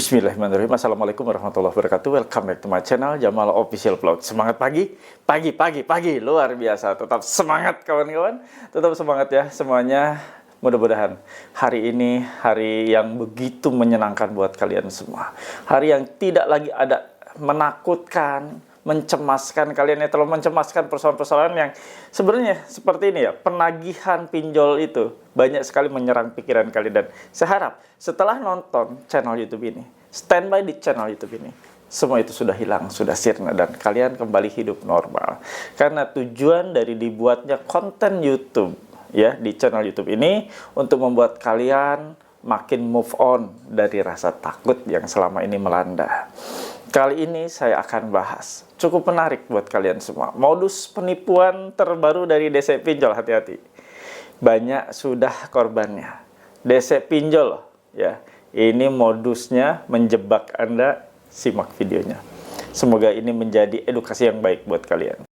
Bismillahirrahmanirrahim. Assalamualaikum warahmatullahi wabarakatuh. Welcome back to my channel Jamal Official Vlog. Semangat pagi, pagi, luar biasa. Tetap semangat kawan-kawan, tetap semangat ya semuanya. Mudah-mudahan hari ini hari yang begitu menyenangkan buat kalian semua. Hari yang tidak lagi ada menakutkan, mencemaskan kalian, ya terlalu mencemaskan persoalan-persoalan yang sebenarnya seperti ini ya, penagihan pinjol itu banyak sekali menyerang pikiran kalian. Dan saya harap setelah nonton channel YouTube ini, standby di channel YouTube ini, semua itu sudah hilang, sudah sirna, dan kalian kembali hidup normal. Karena tujuan dari dibuatnya konten YouTube ya di channel YouTube ini untuk membuat kalian makin move on dari rasa takut yang selama ini melanda. Kali ini saya akan bahas cukup menarik buat kalian semua, modus penipuan terbaru dari DC Pinjol. Hati-hati, banyak sudah korbannya. DC Pinjol ya, ini modusnya menjebak Anda. Simak videonya, semoga ini menjadi edukasi yang baik buat kalian.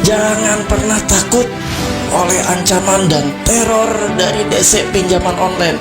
Jangan pernah takut oleh ancaman dan teror dari DC pinjaman online.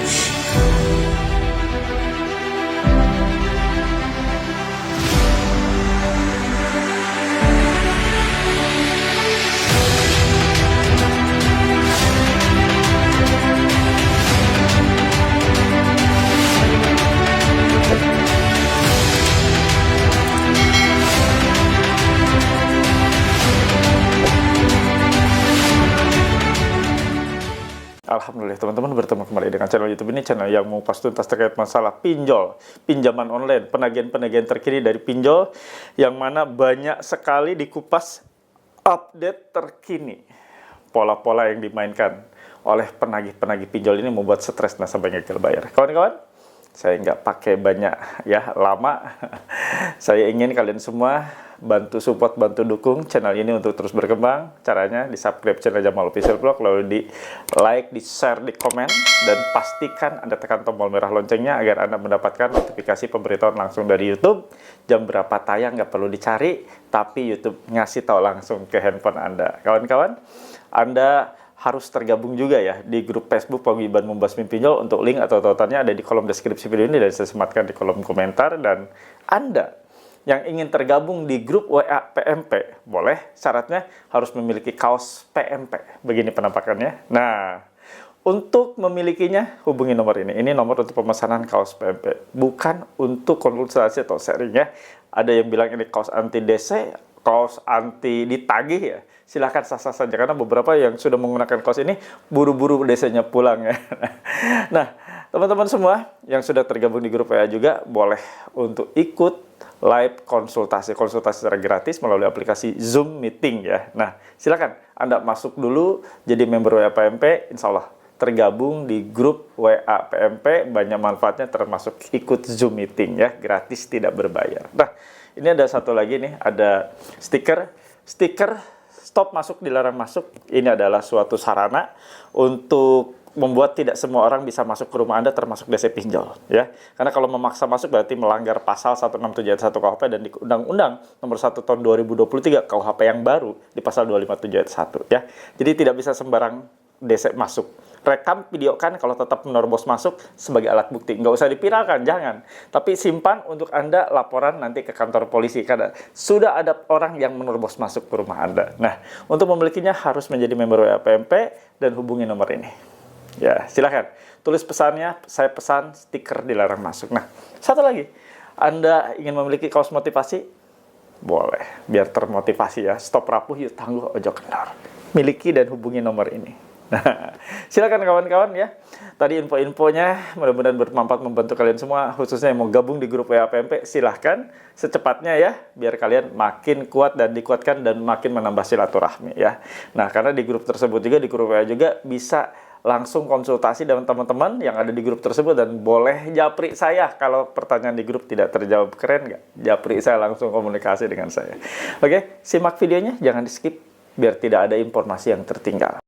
Alhamdulillah teman-teman, bertemu kembali dengan channel YouTube ini, channel yang mengupas tuntas terkait masalah pinjol, pinjaman online, penagihan-penagihan terkini dari pinjol, yang mana banyak sekali dikupas update terkini. Pola-pola yang dimainkan oleh penagih-penagih pinjol ini membuat stres sampai gagal bayar. Kawan-kawan, saya nggak pakai banyak ya lama. Saya ingin kalian semua bantu support, bantu dukung channel ini untuk terus berkembang. Caranya di subscribe channel Jamal Official Vlog, lalu di like, di share, di komen, dan pastikan Anda tekan tombol merah loncengnya agar Anda mendapatkan notifikasi pemberitahuan langsung dari YouTube. Jam berapa tayang nggak perlu dicari, tapi YouTube ngasih tahu langsung ke handphone Anda. Kawan-kawan, Anda harus tergabung juga ya di grup Facebook Paguyuban Membasmi Pinjol. Untuk link atau tautannya ada di kolom deskripsi video ini dan saya sematkan di kolom komentar. Dan Anda yang ingin tergabung di grup WA PMP, boleh, syaratnya harus memiliki kaos PMP. Begini penampakannya. Nah, untuk memilikinya hubungi nomor ini. Ini nomor untuk pemesanan kaos PMP, bukan untuk konsultasi atau sharing ya. Ada yang bilang ini kaos anti DC, kaos anti ditagih ya. Silahkan sah-sah saja, karena beberapa yang sudah menggunakan kaos ini buru-buru DC-nya pulang ya. Nah, teman-teman semua yang sudah tergabung di grup WA juga boleh untuk ikut live konsultasi secara gratis melalui aplikasi Zoom Meeting ya. Nah, silakan Anda masuk dulu jadi member WA PMP, insya Allah tergabung di grup WA PMP, banyak manfaatnya termasuk ikut Zoom Meeting ya, gratis tidak berbayar. Nah, ini ada satu lagi nih, ada stiker stop masuk dilarang masuk. Ini adalah suatu sarana untuk membuat tidak semua orang bisa masuk ke rumah Anda, termasuk DC Pinjol ya. Karena kalau memaksa masuk berarti melanggar pasal 167 ayat 1 KUHP, dan di Undang-Undang Nomor 1 Tahun 2023 KUHP yang baru di pasal 257 ayat 1 ya. Jadi tidak bisa sembarang DC masuk. Rekam, videokan kalau tetap menerobos masuk sebagai alat bukti. Nggak usah dipiralkan, jangan. Tapi simpan untuk Anda laporan nanti ke kantor polisi karena sudah ada orang yang menerobos masuk ke rumah Anda. Nah, untuk memilikinya harus menjadi member WA PMP dan hubungi nomor ini. Ya, silakan tulis pesannya, saya pesan stiker dilarang masuk. Nah, satu lagi, Anda ingin memiliki kaos motivasi? Boleh, biar termotivasi ya. Stop rapuh, yuk tangguh, ojo kendor. Miliki dan hubungi nomor ini. Nah, silakan kawan-kawan ya. Tadi info-infonya mudah-mudahan bermanfaat membantu kalian semua, khususnya yang mau gabung di grup WA PMP. Silahkan secepatnya ya, biar kalian makin kuat dan dikuatkan dan makin menambah silaturahmi ya. Nah, karena di grup tersebut juga, di grup WA juga bisa langsung konsultasi dengan teman-teman yang ada di grup tersebut, dan boleh japri saya kalau pertanyaan di grup tidak terjawab. Keren nggak? Japri saya, langsung komunikasi dengan saya. Oke, simak videonya, jangan di skip biar tidak ada informasi yang tertinggal.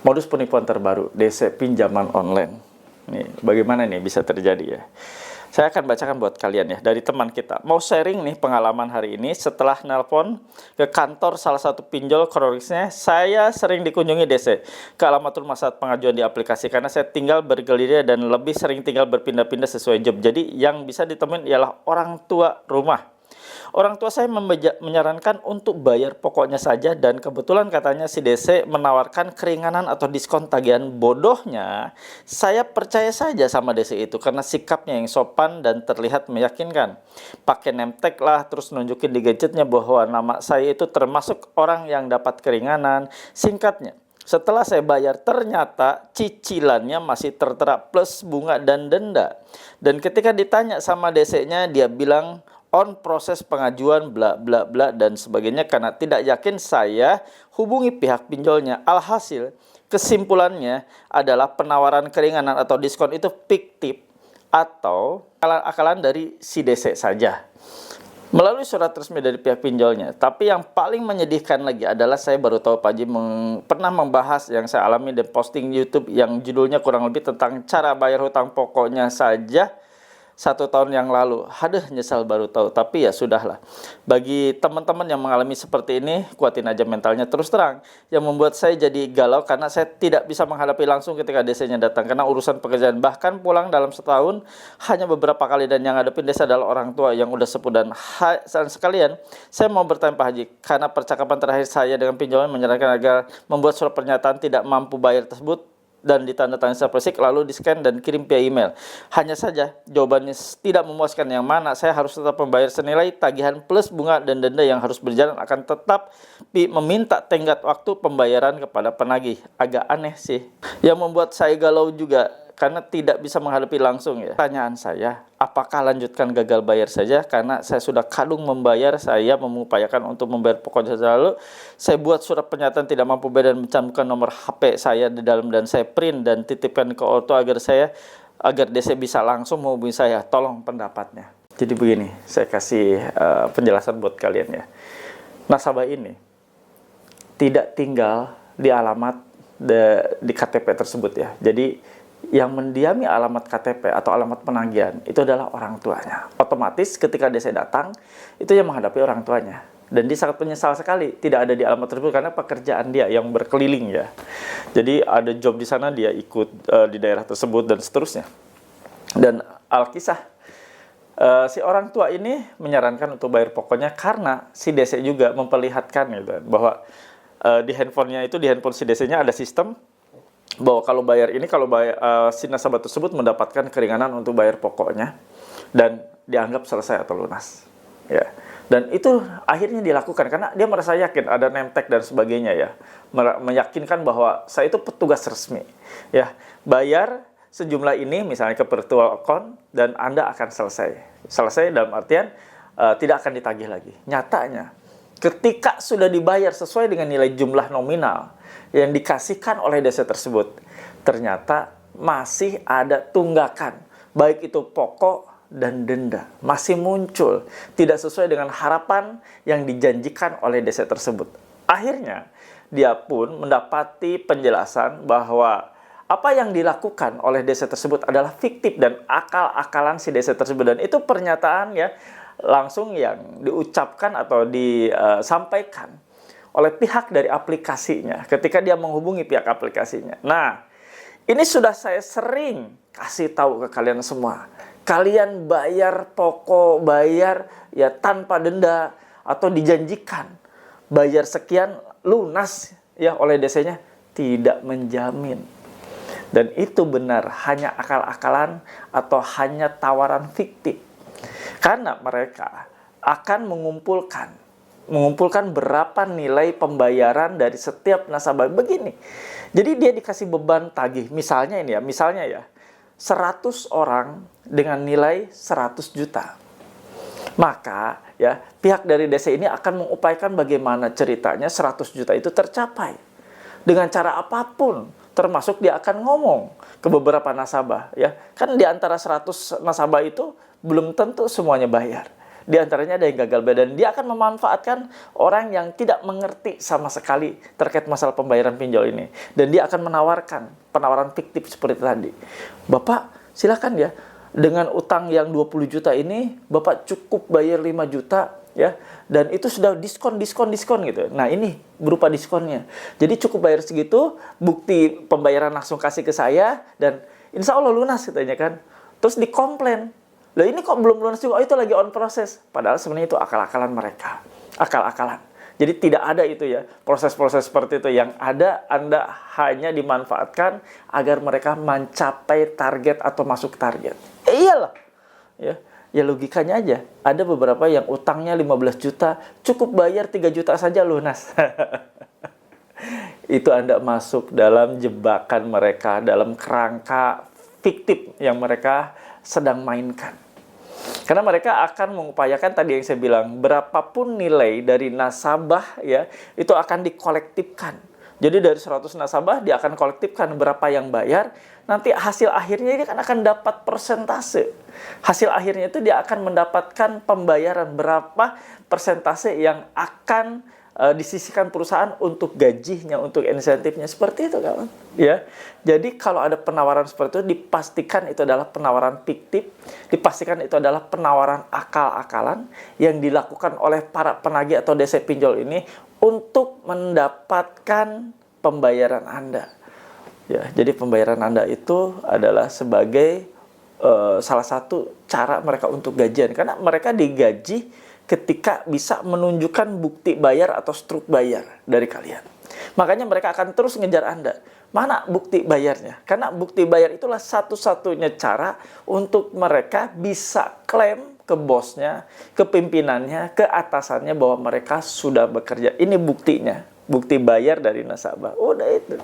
Modus penipuan terbaru DC pinjaman online. Nih, bagaimana nih bisa terjadi ya? Saya akan bacakan buat kalian ya, dari teman kita. Mau sharing nih pengalaman hari ini setelah nelpon ke kantor salah satu pinjol kronisnya. Saya sering dikunjungi DC ke alamat rumah saat pengajuan di aplikasi karena saya tinggal bergerilya dan lebih sering tinggal berpindah-pindah sesuai job. Jadi yang bisa ditemuin ialah orang tua rumah. Orang tua saya menyarankan untuk bayar pokoknya saja dan kebetulan katanya si DC menawarkan keringanan atau diskon tagihan. Bodohnya, saya percaya saja sama DC itu karena sikapnya yang sopan dan terlihat meyakinkan. Pakai name tag lah, terus nunjukin di gadgetnya bahwa nama saya itu termasuk orang yang dapat keringanan. Singkatnya, setelah saya bayar ternyata cicilannya masih tertera plus bunga dan denda. Dan ketika ditanya sama DC-nya, dia bilang on proses pengajuan bla bla bla dan sebagainya karena tidak yakin saya hubungi pihak pinjolnya. Alhasil kesimpulannya adalah penawaran keringanan atau diskon itu fiktif atau akalan dari si DC saja melalui surat resmi dari pihak pinjolnya. Tapi yang paling menyedihkan lagi adalah saya baru tahu Pak Haji pernah membahas yang saya alami di posting YouTube yang judulnya kurang lebih tentang cara bayar hutang pokoknya saja 1 tahun yang lalu. Aduh, nyesal baru tahu. Tapi ya sudahlah. Bagi teman-teman yang mengalami seperti ini, kuatin aja mentalnya. Terus terang, yang membuat saya jadi galau karena saya tidak bisa menghadapi langsung ketika DC-nya datang. Karena urusan pekerjaan, bahkan pulang dalam setahun hanya beberapa kali. Dan yang ngadepin DC adalah orang tua yang udah sepuh. Dan sekalian, saya mau bertanya Pak Haji, karena percakapan terakhir saya dengan pinjolnya menyarankan agar membuat surat pernyataan tidak mampu bayar tersebut dan ditandatangani secara fisik lalu di-scan dan kirim via email. Hanya saja jawabannya tidak memuaskan, yang mana saya harus tetap membayar senilai tagihan plus bunga dan denda yang harus berjalan, akan tetap meminta tenggat waktu pembayaran kepada penagih. Agak aneh sih. Yang membuat saya galau juga karena tidak bisa menghadapi langsung ya. Pertanyaan saya, apakah lanjutkan gagal bayar saja karena saya sudah kadung membayar, saya mengupayakan untuk membayar pokoknya saja, lalu saya buat surat pernyataan tidak mampu bayar dan mencantumkan nomor HP saya di dalam dan saya print dan titipkan ke ortu agar DC bisa langsung menghubungi saya. Tolong pendapatnya. Jadi begini, saya kasih penjelasan buat kalian ya. Nasabah ini tidak tinggal di alamat di KTP tersebut ya. Jadi yang mendiami alamat KTP atau alamat penagihan itu adalah orang tuanya. Otomatis ketika DC datang, itu yang menghadapi orang tuanya. Dan dia sangat menyesal sekali tidak ada di alamat tersebut karena pekerjaan dia yang berkeliling ya. Jadi ada job di sana, dia ikut di daerah tersebut dan seterusnya. Dan alkisah, si orang tua ini menyarankan untuk bayar pokoknya karena si DC juga memperlihatkan gitu, bahwa di handphonenya itu, di handphone si DC-nya ada sistem bahwa kalau bayar si nasabah tersebut mendapatkan keringanan untuk bayar pokoknya dan dianggap selesai atau lunas ya. Dan itu akhirnya dilakukan karena dia merasa yakin ada name tag dan sebagainya ya, meyakinkan bahwa saya itu petugas resmi ya, bayar sejumlah ini misalnya ke virtual account dan Anda akan selesai dalam artian tidak akan ditagih lagi. Nyatanya ketika sudah dibayar sesuai dengan nilai jumlah nominal yang dikasihkan oleh DC tersebut, ternyata masih ada tunggakan, baik itu pokok dan denda, masih muncul, tidak sesuai dengan harapan yang dijanjikan oleh DC tersebut. Akhirnya, dia pun mendapati penjelasan bahwa apa yang dilakukan oleh DC tersebut adalah fiktif dan akal-akalan si DC tersebut. Dan itu pernyataan ya, langsung yang diucapkan atau disampaikan oleh pihak dari aplikasinya ketika dia menghubungi pihak aplikasinya. Nah, ini sudah saya sering kasih tahu ke kalian semua. Kalian bayar pokok, bayar ya tanpa denda atau dijanjikan bayar sekian lunas ya oleh DC-nya, tidak menjamin. Dan itu benar hanya akal-akalan atau hanya tawaran fiktif. Karena mereka akan mengumpulkan berapa nilai pembayaran dari setiap nasabah. Begini, jadi dia dikasih beban tagih, misalnya 100 orang dengan nilai 100 juta. Maka ya pihak dari DC ini akan mengupayakan bagaimana ceritanya 100 juta itu tercapai dengan cara apapun, termasuk dia akan ngomong ke beberapa nasabah ya. Kan di antara 100 nasabah itu belum tentu semuanya bayar. Di antaranya ada yang gagal bayar, dan dia akan memanfaatkan orang yang tidak mengerti sama sekali terkait masalah pembayaran pinjol ini. Dan dia akan menawarkan penawaran fiktif seperti tadi. Bapak silakan ya, dengan utang yang 20 juta ini Bapak cukup bayar 5 juta ya, dan itu sudah diskon gitu. Nah, ini berupa diskonnya. Jadi cukup bayar segitu, bukti pembayaran langsung kasih ke saya, dan insya Allah lunas katanya kan. Terus dikomplain, loh ini kok belum lunas juga, oh itu lagi on proses. Padahal sebenarnya itu akal-akalan mereka, akal-akalan. Jadi tidak ada itu ya, proses-proses seperti itu. Yang ada, Anda hanya dimanfaatkan agar mereka mencapai target atau masuk target. Iyalah. Ya logikanya aja. Ada beberapa yang utangnya 15 juta, cukup bayar 3 juta saja lunas. Itu Anda masuk dalam jebakan mereka, dalam kerangka fiktif yang mereka sedang mainkan. Karena mereka akan mengupayakan tadi yang saya bilang, berapapun nilai dari nasabah ya, itu akan dikolektifkan. Jadi dari 100 nasabah dia akan kolektifkan berapa yang bayar, nanti hasil akhirnya dia akan dapat persentase. Hasil akhirnya itu dia akan mendapatkan pembayaran berapa persentase yang akan disisihkan perusahaan untuk gajinya, untuk insentifnya, seperti itu kawan. Ya, jadi kalau ada penawaran seperti itu, dipastikan itu adalah penawaran fiktif, dipastikan itu adalah penawaran akal-akalan yang dilakukan oleh para penagih atau DC pinjol ini untuk mendapatkan pembayaran Anda. Ya, jadi pembayaran Anda itu adalah sebagai salah satu cara mereka untuk gajian, karena mereka digaji ketika bisa menunjukkan bukti bayar atau struk bayar dari kalian. Makanya mereka akan terus ngejar Anda. Mana bukti bayarnya? Karena bukti bayar itulah satu-satunya cara untuk mereka bisa klaim ke bosnya, ke pimpinannya, ke atasannya bahwa mereka sudah bekerja. Ini buktinya, bukti bayar dari nasabah. Udah itu.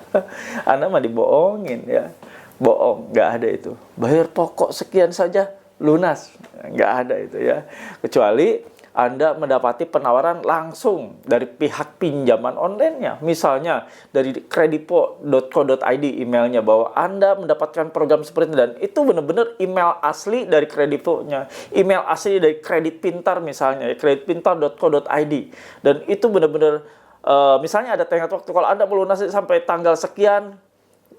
Anda mah dibohongin ya. Bohong, nggak ada itu. Bayar pokok sekian saja, lunas. Nggak ada itu ya. Kecuali Anda mendapati penawaran langsung dari pihak pinjaman online-nya. Misalnya dari kredipo.co.id emailnya bahwa Anda mendapatkan program seperti itu. Dan itu benar-benar email asli dari kredipo-nya. Email asli dari Kredit Pintar misalnya. kreditpintar.co.id. Dan itu benar-benar, misalnya ada tenggat waktu. Kalau Anda melunasi sampai tanggal sekian,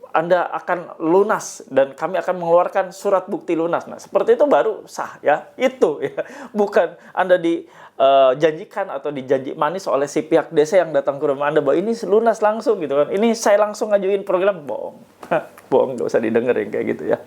Anda akan lunas dan kami akan mengeluarkan surat bukti lunas. Nah, seperti itu baru sah ya. Itu ya. Bukan Anda dijanjikan atau dijanji manis oleh si pihak desa yang datang ke rumah Anda bahwa ini lunas langsung gitu kan. Ini saya langsung ngajuin program, bohong. Bohong, nggak usah didengerin kayak gitu ya.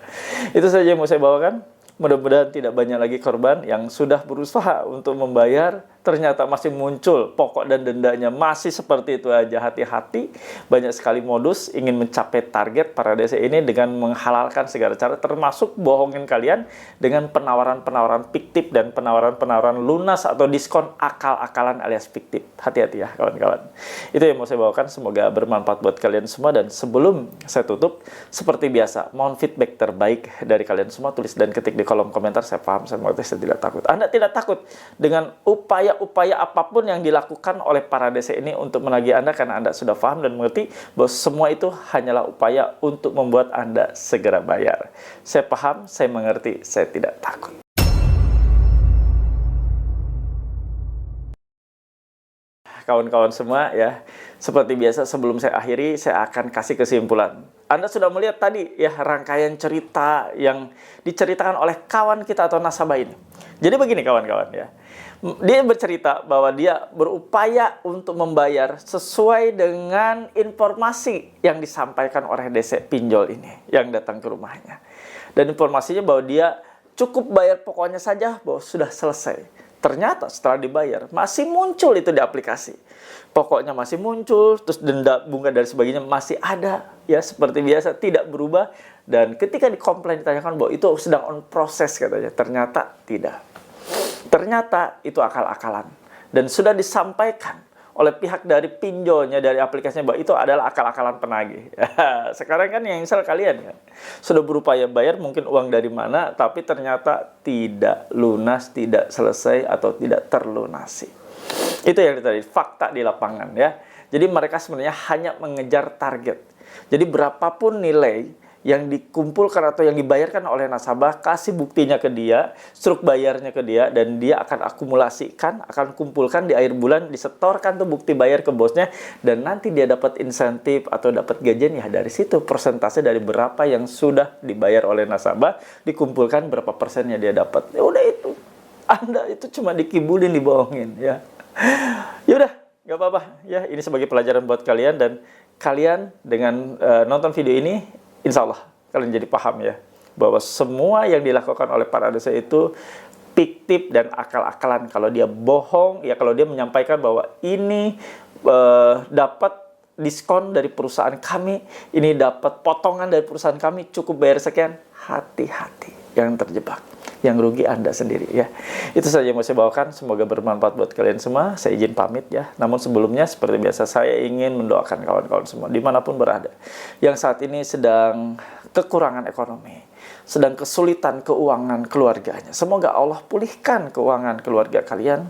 Itu saja yang mau saya bawakan. Mudah-mudahan tidak banyak lagi korban yang sudah berusaha untuk membayar, ternyata masih muncul pokok dan dendanya masih seperti itu aja. Hati-hati, banyak sekali modus ingin mencapai target para DC ini dengan menghalalkan segala cara, termasuk bohongin kalian dengan penawaran-penawaran fiktif dan penawaran-penawaran lunas atau diskon akal-akalan alias fiktif. Hati-hati ya kawan-kawan. Itu yang mau saya bawakan, semoga bermanfaat buat kalian semua. Dan sebelum saya tutup, seperti biasa, mohon feedback terbaik dari kalian semua, tulis dan ketik di kolom komentar. Saya paham, saya mengerti, saya tidak takut. Anda tidak takut dengan upaya-upaya apapun yang dilakukan oleh para DC ini untuk menagih Anda, karena Anda sudah paham dan mengerti bahwa semua itu hanyalah upaya untuk membuat Anda segera bayar. Saya paham, saya mengerti, saya tidak takut. Kawan-kawan semua ya, seperti biasa sebelum saya akhiri, saya akan kasih kesimpulan. Anda sudah melihat tadi ya rangkaian cerita yang diceritakan oleh kawan kita atau nasabah ini. Jadi begini kawan-kawan ya, dia bercerita bahwa dia berupaya untuk membayar sesuai dengan informasi yang disampaikan oleh DC pinjol ini yang datang ke rumahnya. Dan informasinya bahwa dia cukup bayar pokoknya saja bahwa sudah selesai. Ternyata setelah dibayar, masih muncul itu di aplikasi. Pokoknya masih muncul, terus denda, bunga, dan sebagainya masih ada. Ya, seperti biasa, tidak berubah. Dan ketika dikomplain, ditanyakan bahwa itu sedang on proses katanya. Ternyata tidak. Ternyata itu akal-akalan. Dan sudah disampaikan oleh pihak dari pinjolnya, dari aplikasinya, bahwa itu adalah akal-akalan penagih. Sekarang kan yang nyesel kalian kan. Sudah berupaya bayar mungkin uang dari mana, tapi ternyata tidak lunas, tidak selesai, atau tidak terlunasi. Itu yang tadi, fakta di lapangan ya. Jadi mereka sebenarnya hanya mengejar target. Jadi berapapun nilai yang dikumpulkan atau yang dibayarkan oleh nasabah, kasih buktinya ke dia, struk bayarnya ke dia, dan dia akan akumulasikan, akan kumpulkan di akhir bulan, disetorkan tuh bukti bayar ke bosnya, dan nanti dia dapat insentif atau dapat gajian, ya dari situ persentase dari berapa yang sudah dibayar oleh nasabah, dikumpulkan berapa persennya dia dapat. Ya udah itu. Anda itu cuma dikibulin, dibohongin, ya. Ya udah, nggak apa-apa. Ya, ini sebagai pelajaran buat kalian, dan kalian dengan nonton video ini, insya Allah kalian jadi paham ya, bahwa semua yang dilakukan oleh para dosen itu fiktif dan akal-akalan. Kalau dia bohong, ya kalau dia menyampaikan bahwa ini dapat diskon dari perusahaan kami, ini dapat potongan dari perusahaan kami, cukup bayar sekian, hati-hati, yang terjebak. Yang rugi Anda sendiri ya. Itu saja yang mau saya bawakan. Semoga bermanfaat buat kalian semua. Saya izin pamit ya. Namun sebelumnya seperti biasa saya ingin mendoakan kawan-kawan semua dimanapun berada, yang saat ini sedang kekurangan ekonomi, sedang kesulitan keuangan keluarganya. Semoga Allah pulihkan keuangan keluarga kalian,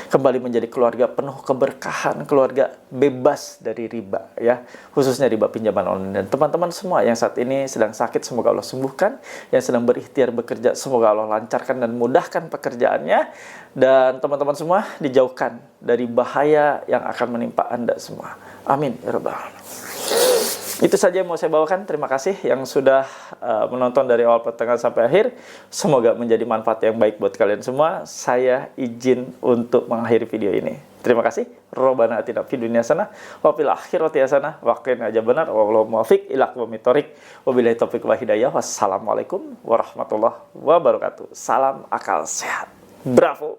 kembali menjadi keluarga penuh keberkahan, keluarga bebas dari riba ya, khususnya riba pinjaman online. Dan teman-teman semua yang saat ini sedang sakit, semoga Allah sembuhkan. Yang sedang berikhtiar bekerja, semoga Allah lancarkan dan mudahkan pekerjaannya. Dan teman-teman semua dijauhkan dari bahaya yang akan menimpa Anda semua. Amin ya rabbal alamin. Itu saja yang mau saya bawakan. Terima kasih yang sudah menonton dari awal pertengahan sampai akhir. Semoga menjadi manfaat yang baik buat kalian semua. Saya izin untuk mengakhiri video ini. Terima kasih. Robbana atina fid dunya hasanah wa fil akhirati hasanah wa qina adzabannar. Wallahu muwaffiq ila aqwamit thoriq. Wabillahi taufiq wal hidayah. Wassalamualaikum warahmatullahi wabarakatuh. Salam akal sehat. Bravo.